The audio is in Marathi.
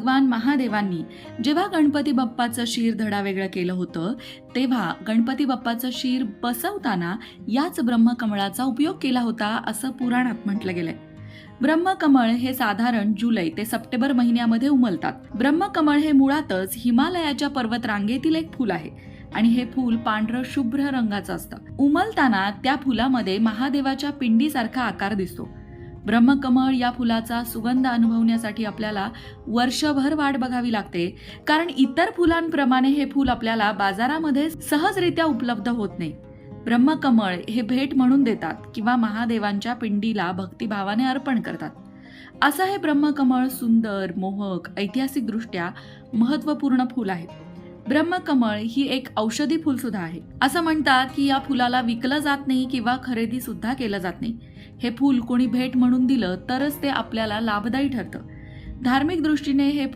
भगवान महादेवांनी जेव्हा गणपती बाप्पाचं शीर धडावेगळं केलं होतं तेव्हा गणपती बाप्पाचं शीर बसवताना याच ब्रह्मकमळाचा उपयोग केला होता असं पुराणात म्हटलं गेलंय. ब्रह्मकमळ हे साधारण जुलै ते सप्टेंबर महिन्यामध्ये उमलतात. ब्रह्मकमळ हे मुळातच हिमालयाच्या पर्वतरांगेतील एक फूल आहे आणि हे फूल पांढरं शुभ्र रंगाचं असतं. उमलताना त्या फुलामध्ये महादेवाच्या पिंडीसारखा आकार दिसतो. ब्रह्मकमळ या फुलाचा सुगंध अनुभवण्यासाठी आपल्याला वर्षभर वाट बघावी लागते, कारण इतर फुलांप्रमाणे हे फूल आपल्याला बाजारामध्ये सहजरित्या उपलब्ध होत नाही. ब्रह्मकमळ हे भेट म्हणून देतात किंवा महादेवांच्या पिंडीला भक्तिभावाने अर्पण करतात. असं हे ब्रह्मकमळ सुंदर, मोहक, ऐतिहासिकदृष्ट्या महत्त्वपूर्ण फूल आहे. ब्रह्मकमळ ही एक औषधी फूल सुद्धा आहे. असं म्हणतात की या फुलाला विकलं जात नाही किंवा खरेदी सुद्धा केलं जात नाही. हे फूल कोणी भेट म्हणून दिलं तरच ते आपल्याला लाभदायी ठरतं. धार्मिक दृष्टीने हे